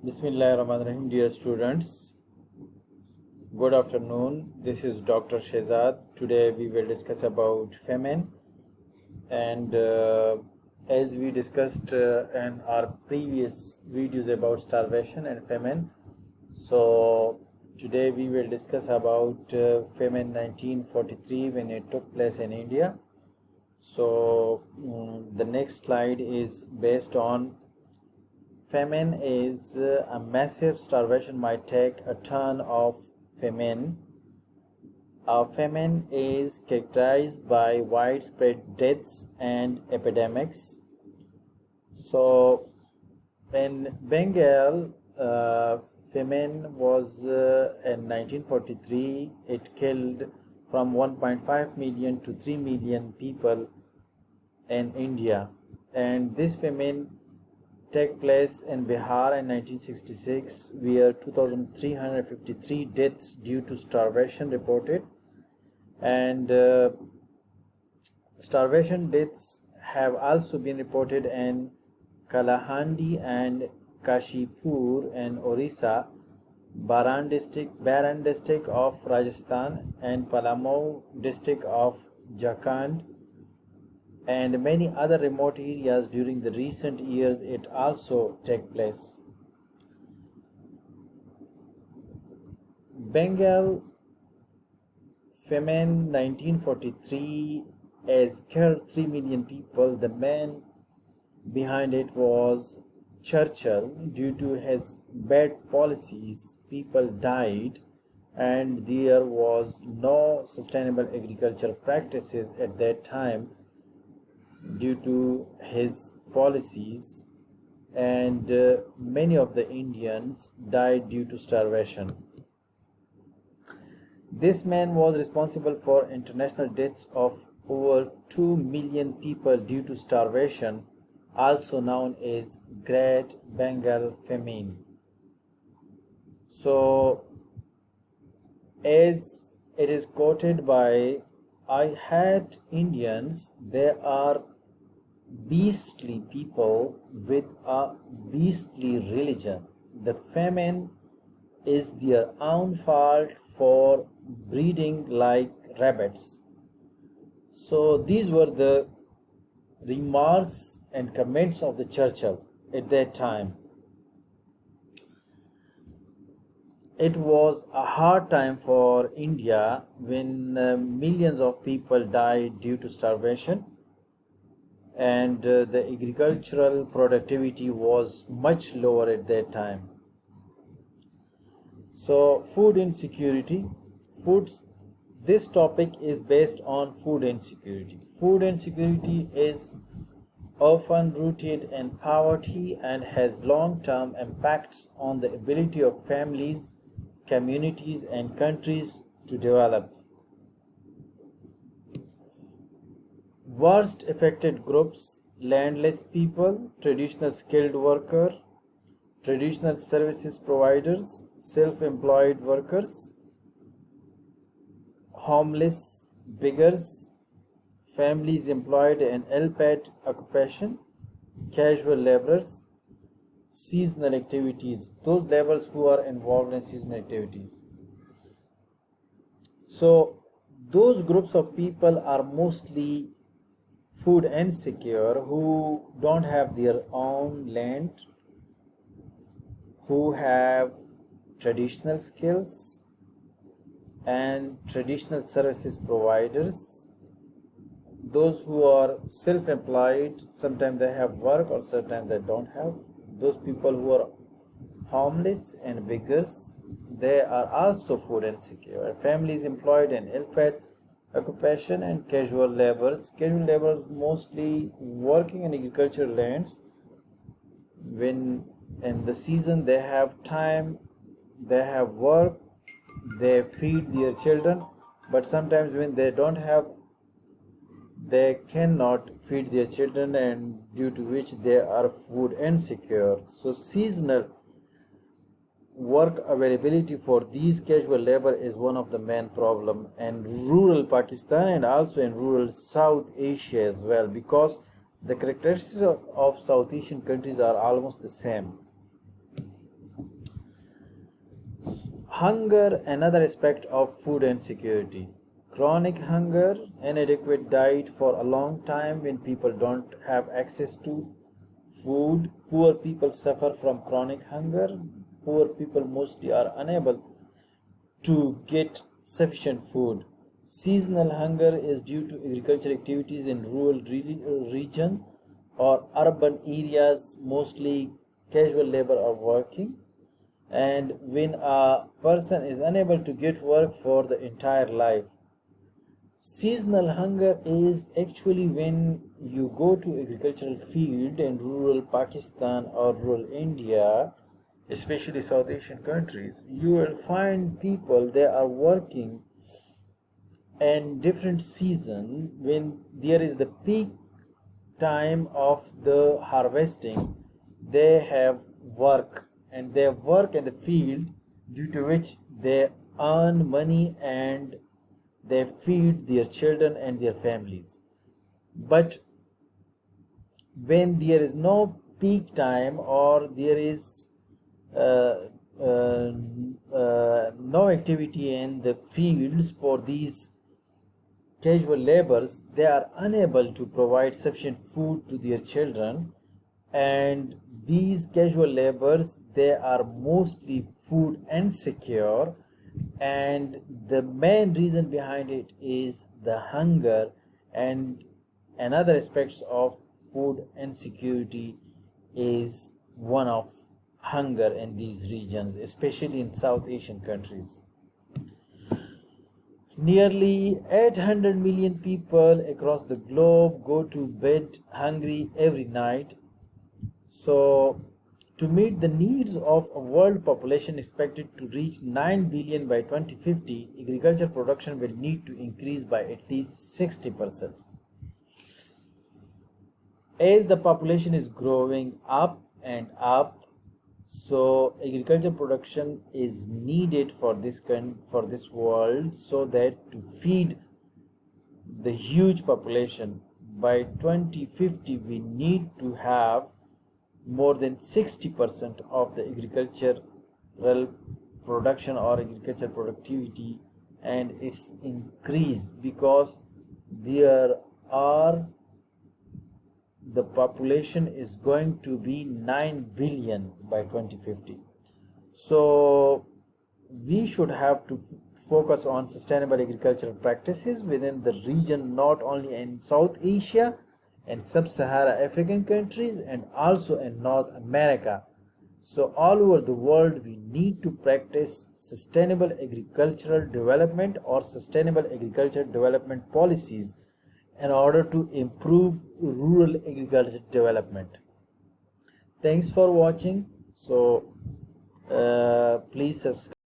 Bismillahirrahmanirrahim, dear students. Good afternoon. This is Dr. Shahzad. Today we will discuss about famine, and as we discussed in our previous videos about starvation and famine, so today we will discuss about famine 1943 when it took place in India. So the next slide is based on famine is a massive starvation might take a turn of famine. A famine is characterized by widespread deaths and epidemics. So in Bengal, famine was in 1943. It killed from 1.5 million to 3 million people in India, and this famine took place in Bihar in 1966, where 2,353 deaths due to starvation reported, and starvation deaths have also been reported in Kalahandi and Kashipur in Orissa, Baran district of Rajasthan, and Palamau district of Jharkhand, and many other remote areas. During the recent years it also took place. Bengal famine 1943 has killed 3 million people. The man behind it was Churchill. Due to his bad policies, people died, and there was no sustainable agricultural practices at that time due to his policies, and many of the Indians died due to starvation. This man was responsible for international deaths of over 2 million people due to starvation, also known as Great Bengal Famine. So, as it is quoted by I had Indians, they are beastly people with a beastly religion. The famine is their own fault for breeding like rabbits. So these were the remarks and comments of the Churchill at that time. It was a hard time for India when millions of people died due to starvation, and the agricultural productivity was much lower at that time. So food insecurity. This topic is based on food insecurity. Food insecurity is often rooted in poverty and has long-term impacts on the ability of families, communities, and countries to develop. Worst affected groups: landless people, traditional skilled worker, traditional services providers, self-employed workers, homeless, beggars, families employed in ill-paid occupation, casual laborers, seasonal activities, those laborers who are involved in seasonal activities. So those groups of people are mostly food insecure, who don't have their own land, who have traditional skills and traditional services providers, those who are self-employed, sometimes they have work or sometimes they don't have, those people who are homeless and beggars, they are also food insecure. Families employed in ill-paid occupation and casual laborers. Casual laborers mostly working in agricultural lands. When in the season they have time, they have work, they feed their children, but sometimes when they don't have, they cannot feed their children, and due to which they are food insecure. So seasonal work availability for these casual labor is one of the main problem in rural Pakistan and also in rural South Asia as well, because the characteristics of South Asian countries are almost the same. Hunger, another aspect of food insecurity. Chronic hunger, inadequate diet for a long time when people don't have access to food. Poor people suffer from chronic hunger. Poor people mostly are unable to get sufficient food. Seasonal hunger is due to agricultural activities in rural region or urban areas, mostly casual labor are working. And when a person is unable to get work for the entire life. Seasonal hunger is actually when you go to agricultural field in rural Pakistan or rural India, especially South Asian countries, you will find people they are working in different season when there is the peak time of the harvesting. They have work and they work in the field, due to which they earn money and they feed their children and their families. But when there is no peak time or there is uh, uh, no activity in the fields for these casual laborers, they are unable to provide sufficient food to their children. And these casual laborers, they are mostly food insecure, and the main reason behind it is the hunger. And another aspects of food insecurity is one of hunger in these regions, especially in South Asian countries. Nearly 800 million people across the globe go to bed hungry every night. So, to meet the needs of a world population expected to reach 9 billion by 2050, agriculture production will need to increase by at least 60%. As the population is growing up and up, so agriculture production is needed for this world, so that to feed the huge population by 2050 we need to have more than 60% of the agricultural production or agricultural productivity, and its increase, because there are the population is going to be 9 billion by 2050. So we should have to focus on sustainable agricultural practices within the region, not only in South Asia and sub-Sahara African countries, and also in North America. So all over the world we need to practice sustainable agricultural development or sustainable agricultural development policies in order to improve rural agriculture development. Thanks for watching. So please subscribe.